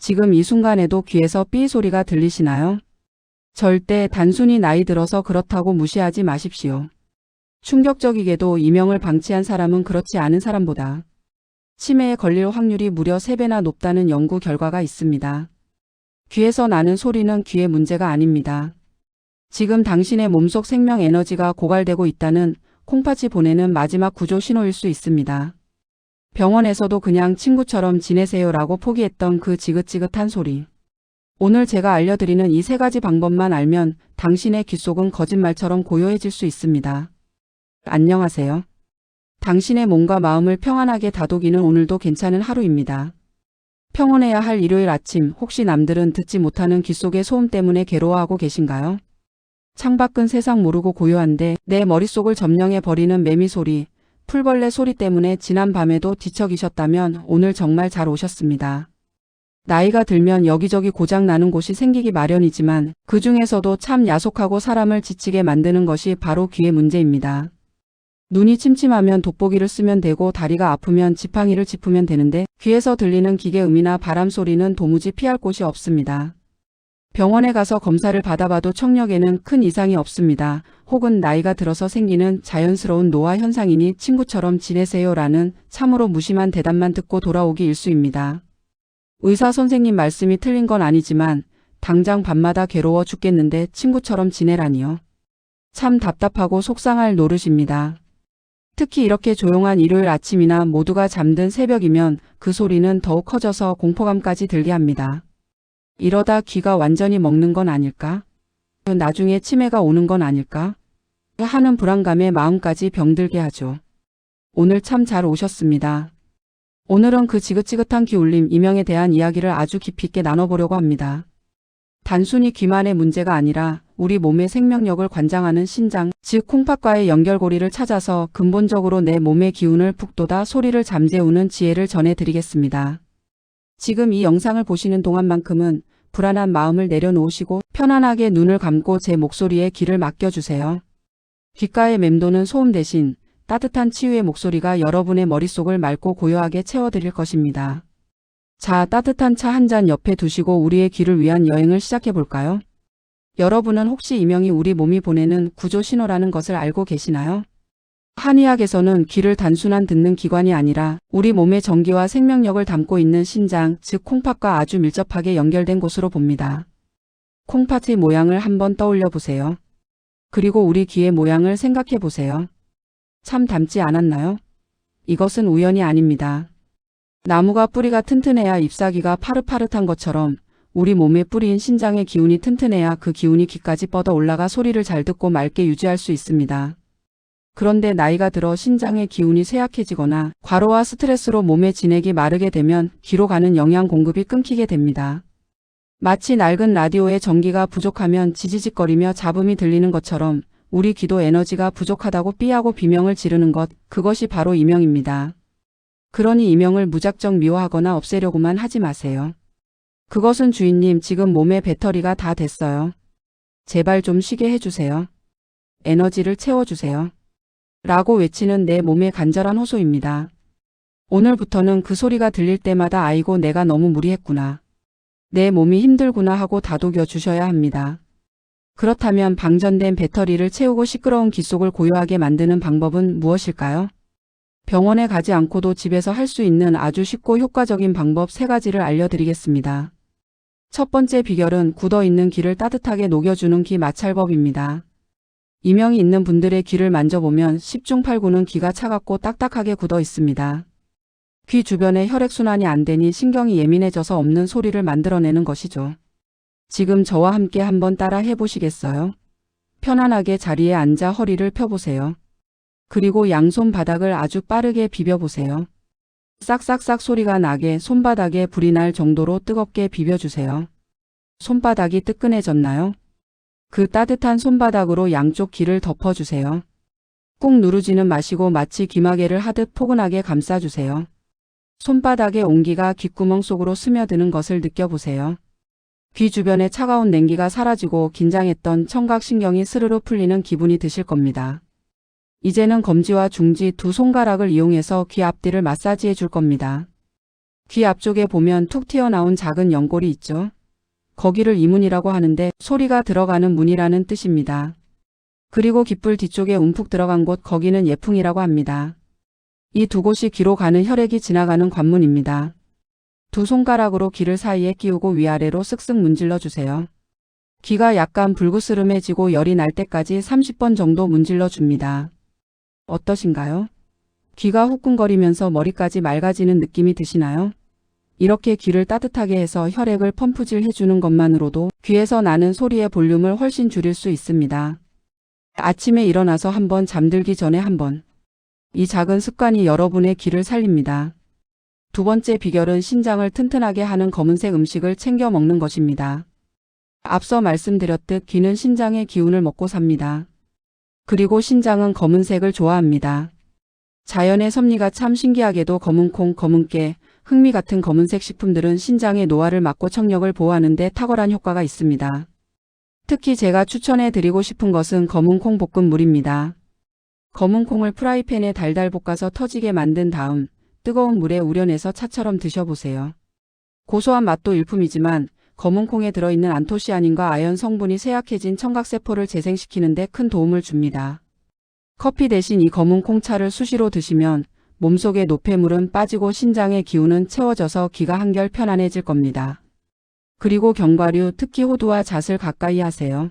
지금 이 순간에도 귀에서 삐 소리가 들리시나요? 절대 단순히 나이 들어서 그렇다고 무시하지 마십시오. 충격적이게도 이명을 방치한 사람은 그렇지 않은 사람보다 치매에 걸릴 확률이 무려 3배나 높다는 연구 결과가 있습니다. 귀에서 나는 소리는 귀의 문제가 아닙니다. 지금 당신의 몸속 생명 에너지가 고갈되고 있다는 콩팥이 보내는 마지막 구조 신호일 수 있습니다. 병원에서도 그냥 친구처럼 지내세요라고 포기했던 그 지긋지긋한 소리. 오늘 제가 알려드리는 이 3가지 방법만 알면 당신의 귓속은 거짓말처럼 고요해질 수 있습니다. 안녕하세요. 당신의 몸과 마음을 평안하게 다독이는 오늘도 괜찮은 하루입니다. 평온해야 할 일요일 아침, 혹시 남들은 듣지 못하는 귓속의 소음 때문에 괴로워하고 계신가요? 창밖은 세상 모르고 고요한데 내 머릿속을 점령해 버리는 매미 소리, 풀벌레 소리 때문에 지난 밤에도 뒤척이셨다면 오늘 정말 잘 오셨습니다. 나이가 들면 여기저기 고장나는 곳이 생기기 마련이지만 그 중에서도 참 야속하고 사람을 지치게 만드는 것이 바로 귀의 문제입니다. 눈이 침침하면 돋보기를 쓰면 되고 다리가 아프면 지팡이를 짚으면 되는데 귀에서 들리는 기계음이나 바람 소리는 도무지 피할 곳이 없습니다. 병원에 가서 검사를 받아봐도 청력에는 큰 이상이 없습니다. 혹은 나이가 들어서 생기는 자연스러운 노화 현상이니 친구처럼 지내세요라는 참으로 무심한 대답만 듣고 돌아오기 일쑤입니다. 의사 선생님 말씀이 틀린 건 아니지만 당장 밤마다 괴로워 죽겠는데 친구처럼 지내라니요. 참 답답하고 속상할 노릇입니다. 특히 이렇게 조용한 일요일 아침이나 모두가 잠든 새벽이면 그 소리는 더욱 커져서 공포감까지 들게 합니다. 이러다 귀가 완전히 먹는 건 아닐까? 나중에 치매가 오는 건 아닐까? 하는 불안감에 마음까지 병들게 하죠. 오늘 참 잘 오셨습니다. 오늘은 그 지긋지긋한 귀울림 이명에 대한 이야기를 아주 깊이 있게 나눠보려고 합니다. 단순히 귀만의 문제가 아니라 우리 몸의 생명력을 관장하는 신장, 즉 콩팥과의 연결고리를 찾아서 근본적으로 내 몸의 기운을 북돋아 소리를 잠재우는 지혜를 전해드리겠습니다. 지금 이 영상을 보시는 동안만큼은 불안한 마음을 내려놓으시고 편안하게 눈을 감고 제 목소리에 귀를 맡겨주세요. 귓가에 맴도는 소음 대신 따뜻한 치유의 목소리가 여러분의 머릿속을 맑고 고요하게 채워드릴 것입니다. 자, 따뜻한 차 한 잔 옆에 두시고 우리의 귀를 위한 여행을 시작해볼까요? 여러분은 혹시 이명이 우리 몸이 보내는 구조 신호라는 것을 알고 계시나요? 한의학에서는 귀를 단순한 듣는 기관이 아니라 우리 몸의 전기와 생명력을 담고 있는 신장, 즉 콩팥과 아주 밀접하게 연결된 곳으로 봅니다. 콩팥의 모양을 한번 떠올려 보세요. 그리고 우리 귀의 모양을 생각해 보세요. 참 닮지 않았나요? 이것은 우연이 아닙니다. 나무가 뿌리가 튼튼해야 잎사귀가 파릇파릇한 것처럼 우리 몸의 뿌리인 신장의 기운이 튼튼해야 그 기운이 귀까지 뻗어 올라가 소리를 잘 듣고 맑게 유지할 수 있습니다. 그런데 나이가 들어 신장의 기운이 쇠약해지거나 과로와 스트레스로 몸의 진액이 마르게 되면 귀로 가는 영양 공급이 끊기게 됩니다. 마치 낡은 라디오의 전기가 부족하면 지지직거리며 잡음이 들리는 것처럼 우리 귀도 에너지가 부족하다고 삐하고 비명을 지르는 것, 그것이 바로 이명입니다. 그러니 이명을 무작정 미워하거나 없애려고만 하지 마세요. 그것은 주인님, 지금 몸에 배터리가 다 됐어요. 제발 좀 쉬게 해주세요. 에너지를 채워주세요. 라고 외치는 내 몸의 간절한 호소입니다. 오늘부터는 그 소리가 들릴 때마다 아이고 내가 너무 무리했구나. 내 몸이 힘들구나 하고 다독여 주셔야 합니다. 그렇다면 방전된 배터리를 채우고 시끄러운 귓속을 고요하게 만드는 방법은 무엇일까요? 병원에 가지 않고도 집에서 할 수 있는 아주 쉽고 효과적인 방법 3가지를 알려드리겠습니다. 첫 번째 비결은 굳어있는 귀를 따뜻하게 녹여주는 귀 마찰법입니다. 이명이 있는 분들의 귀를 만져보면 10중 8구는 귀가 차갑고 딱딱하게 굳어 있습니다. 귀 주변에 혈액순환이 안 되니 신경이 예민해져서 없는 소리를 만들어내는 것이죠. 지금 저와 함께 한번 따라 해보시겠어요? 편안하게 자리에 앉아 허리를 펴보세요. 그리고 양손 바닥을 아주 빠르게 비벼보세요. 싹싹싹 소리가 나게 손바닥에 불이 날 정도로 뜨겁게 비벼주세요. 손바닥이 뜨끈해졌나요? 그 따뜻한 손바닥으로 양쪽 귀를 덮어주세요. 꾹 누르지는 마시고 마치 귀마개를 하듯 포근하게 감싸주세요. 손바닥의 온기가 귓구멍 속으로 스며드는 것을 느껴보세요. 귀 주변의 차가운 냉기가 사라지고 긴장했던 청각신경이 스르르 풀리는 기분이 드실 겁니다. 이제는 검지와 중지 두 손가락을 이용해서 귀 앞뒤를 마사지해 줄 겁니다. 귀 앞쪽에 보면 툭 튀어나온 작은 연골이 있죠. 거기를 이문이라고 하는데 소리가 들어가는 문이라는 뜻입니다. 그리고 귓불 뒤쪽에 움푹 들어간 곳 거기는 예풍이라고 합니다. 이 두 곳이 귀로 가는 혈액이 지나가는 관문입니다. 두 손가락으로 귀를 사이에 끼우고 위아래로 쓱쓱 문질러 주세요. 귀가 약간 불그스름해지고 열이 날 때까지 30번 정도 문질러 줍니다. 어떠신가요? 귀가 후끈거리면서 머리까지 맑아지는 느낌이 드시나요? 이렇게 귀를 따뜻하게 해서 혈액을 펌프질 해주는 것만으로도 귀에서 나는 소리의 볼륨을 훨씬 줄일 수 있습니다. 아침에 일어나서 한번 잠들기 전에 한번. 이 작은 습관이 여러분의 귀를 살립니다. 두 번째 비결은 신장을 튼튼하게 하는 검은색 음식을 챙겨 먹는 것입니다. 앞서 말씀드렸듯 귀는 신장의 기운을 먹고 삽니다. 그리고 신장은 검은색을 좋아합니다. 자연의 섭리가 참 신기하게도 검은 콩, 검은 깨, 흑미 같은 검은색 식품들은 신장의 노화를 막고 청력을 보호하는 데 탁월한 효과가 있습니다. 특히 제가 추천해 드리고 싶은 것은 검은 콩 볶음물입니다. 검은 콩을 프라이팬에 달달 볶아서 터지게 만든 다음 뜨거운 물에 우려내서 차처럼 드셔보세요. 고소한 맛도 일품이지만 검은 콩에 들어있는 안토시아닌과 아연 성분이 쇠약해진 청각세포를 재생시키는 데 큰 도움을 줍니다. 커피 대신 이 검은 콩차를 수시로 드시면 몸속의 노폐물은 빠지고 신장의 기운은 채워져서 귀가 한결 편안해질 겁니다. 그리고 견과류, 특히 호두와 잣을 가까이 하세요.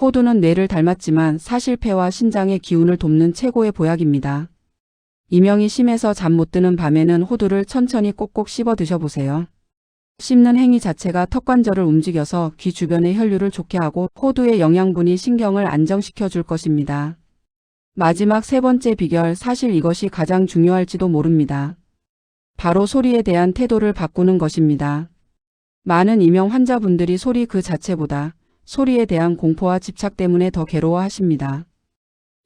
호두는 뇌를 닮았지만 사실 폐와 신장의 기운을 돕는 최고의 보약입니다. 이명이 심해서 잠 못 드는 밤에는 호두를 천천히 꼭꼭 씹어 드셔보세요. 씹는 행위 자체가 턱관절을 움직여서 귀 주변의 혈류를 좋게 하고 호두의 영양분이 신경을 안정시켜 줄 것입니다. 마지막 세 번째 비결, 사실 이것이 가장 중요할지도 모릅니다. 바로 소리에 대한 태도를 바꾸는 것입니다. 많은 이명 환자분들이 소리 그 자체보다 소리에 대한 공포와 집착 때문에 더 괴로워하십니다.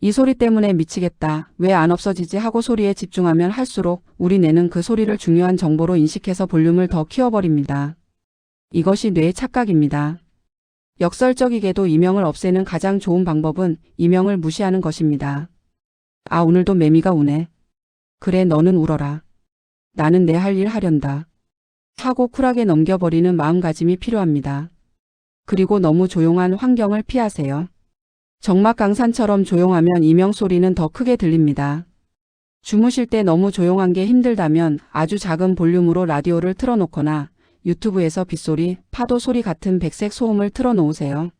이 소리 때문에 미치겠다, 왜 안 없어지지 하고 소리에 집중하면 할수록 우리 뇌는 그 소리를 중요한 정보로 인식해서 볼륨을 더 키워버립니다. 이것이 뇌의 착각입니다. 역설적이게도 이명을 없애는 가장 좋은 방법은 이명을 무시하는 것입니다. 아, 오늘도 매미가 우네. 그래, 너는 울어라. 나는 내 할 일 하련다. 하고 쿨하게 넘겨버리는 마음가짐이 필요합니다. 그리고 너무 조용한 환경을 피하세요. 정막강산처럼 조용하면 이명 소리는 더 크게 들립니다. 주무실 때 너무 조용한 게 힘들다면 아주 작은 볼륨으로 라디오를 틀어놓거나 유튜브에서 빗소리, 파도 소리 같은 백색 소음을 틀어놓으세요.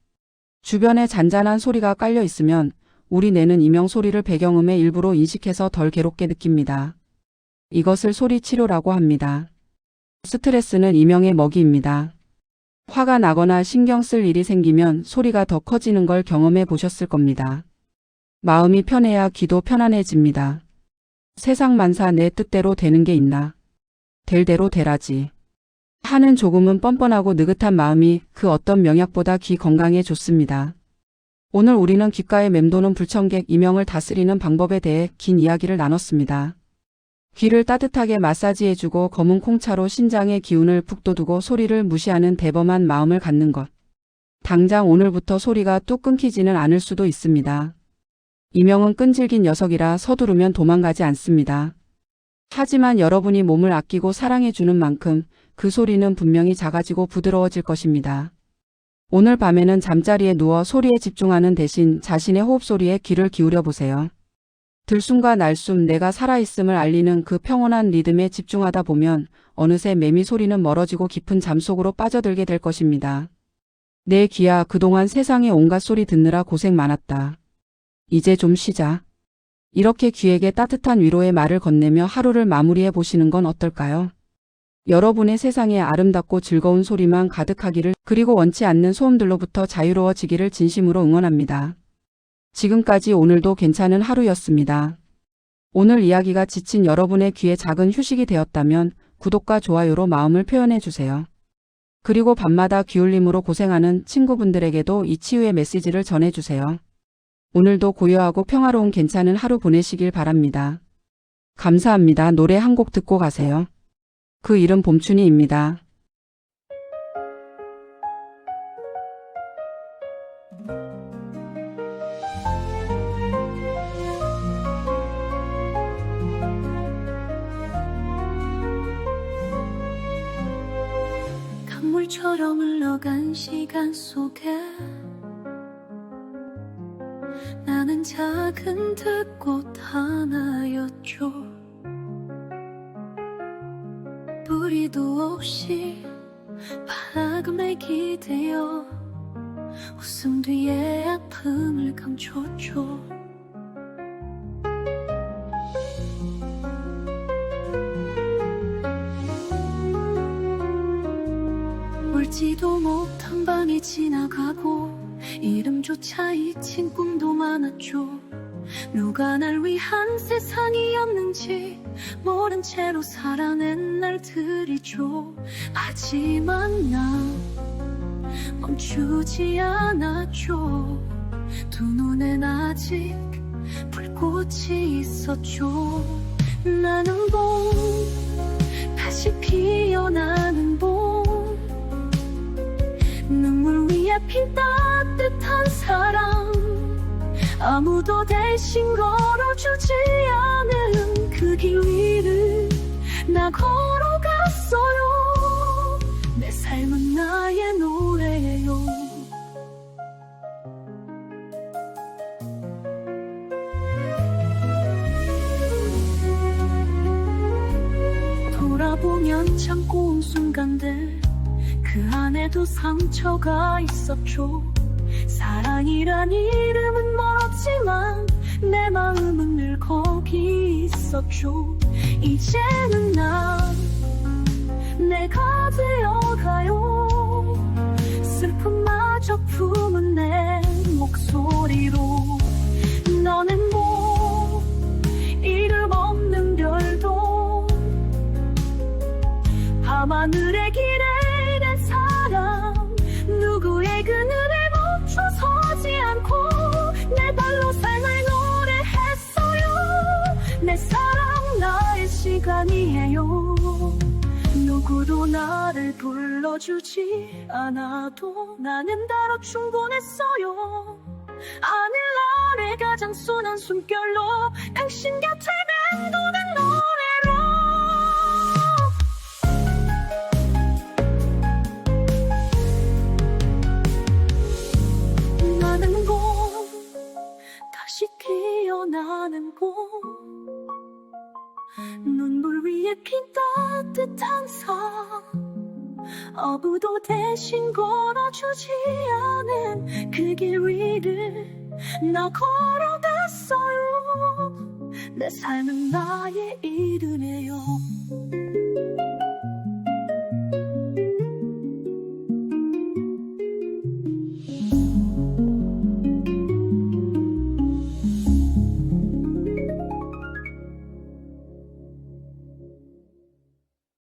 주변에 잔잔한 소리가 깔려 있으면 우리 뇌는 이명 소리를 배경음의 일부로 인식해서 덜 괴롭게 느낍니다. 이것을 소리 치료라고 합니다. 스트레스는 이명의 먹이입니다. 화가 나거나 신경 쓸 일이 생기면 소리가 더 커지는 걸 경험해 보셨을 겁니다. 마음이 편해야 귀도 편안해집니다. 세상 만사 내 뜻대로 되는 게 있나? 될 대로 되라지. 하는 조금은 뻔뻔하고 느긋한 마음이 그 어떤 명약보다 귀 건강에 좋습니다. 오늘 우리는 귓가에 맴도는 불청객 이명을 다스리는 방법에 대해 긴 이야기를 나눴습니다. 귀를 따뜻하게 마사지해주고 검은 콩차로 신장의 기운을 북돋우고 소리를 무시하는 대범한 마음을 갖는 것. 당장 오늘부터 소리가 뚝 끊기지는 않을 수도 있습니다. 이명은 끈질긴 녀석이라 서두르면 도망가지 않습니다. 하지만 여러분이 몸을 아끼고 사랑해주는 만큼 그 소리는 분명히 작아지고 부드러워질 것입니다. 오늘 밤에는 잠자리에 누워 소리에 집중하는 대신 자신의 호흡 소리에 귀를 기울여 보세요. 들숨과 날숨, 내가 살아있음을 알리는 그 평온한 리듬에 집중하다 보면 어느새 매미 소리는 멀어지고 깊은 잠속으로 빠져들게 될 것입니다. 내 귀야, 그동안 세상의 온갖 소리 듣느라 고생 많았다. 이제 좀 쉬자. 이렇게 귀에게 따뜻한 위로의 말을 건네며 하루를 마무리해 보시는 건 어떨까요? 여러분의 세상에 아름답고 즐거운 소리만 가득하기를, 그리고 원치 않는 소음들로부터 자유로워지기를 진심으로 응원합니다. 지금까지 오늘도 괜찮은 하루였습니다. 오늘 이야기가 지친 여러분의 귀에 작은 휴식이 되었다면 구독과 좋아요로 마음을 표현해 주세요. 그리고 밤마다 귀울림으로 고생하는 친구분들에게도 이 치유의 메시지를 전해주세요. 오늘도 고요하고 평화로운 괜찮은 하루 보내시길 바랍니다. 감사합니다. 노래 한 곡 듣고 가세요. 그 이름 봄춘이입니다. 눈물처럼 흘러간 시간 속에 나는 작은 들꽃 하나였죠. 뿌리도 없이 바람에 기대어 웃음 뒤에 아픔을 감췄죠. 울지도 못한 밤이 지나가고 이름조차 잊힌 꿈도 많았죠. 누가 날 위한 세상이었는지 모른 채로 살아낸 날들이죠. 하지만 난 멈추지 않았죠. 두 눈엔 아직 불꽃이 있었죠. 나는 봄, 다시 피어나는 봄, 눈물 위에 핀 따뜻한 사랑, 아무도 대신 걸어주지 않은 그 길 위를 나 걸어갔어요. 내 삶은 나의 노래예요. 돌아보면 참고 온 순간들, 그 안에도 상처가 있었죠. 사랑이란 이름은 멀었지만 내 마음은 늘 거기 있었죠. 이제는 난 내가 되어가요. 슬픔마저 품은 내 목소리로. 너는 뭐 이름 없는 별도 밤하늘의 길에 낸 사람, 누구의 그늘에 멈춰 서지 않고 내 발로 삶을 노래했어요. 내 사랑 나의 시간이에요. 누구도 나를 불러주지 않아도 나는 따로 충분했어요. 하늘 아래 가장 순한 숨결로 당신 곁에 맴도는 노래로. 나는 봄, 다시 피어나는 봄, 눈물 위에 핀 따뜻한 사랑, 아무도 대신 걸어주지 않은 그 길 위를 나 걸어갔어요. 내 삶은 나의 이름이에요.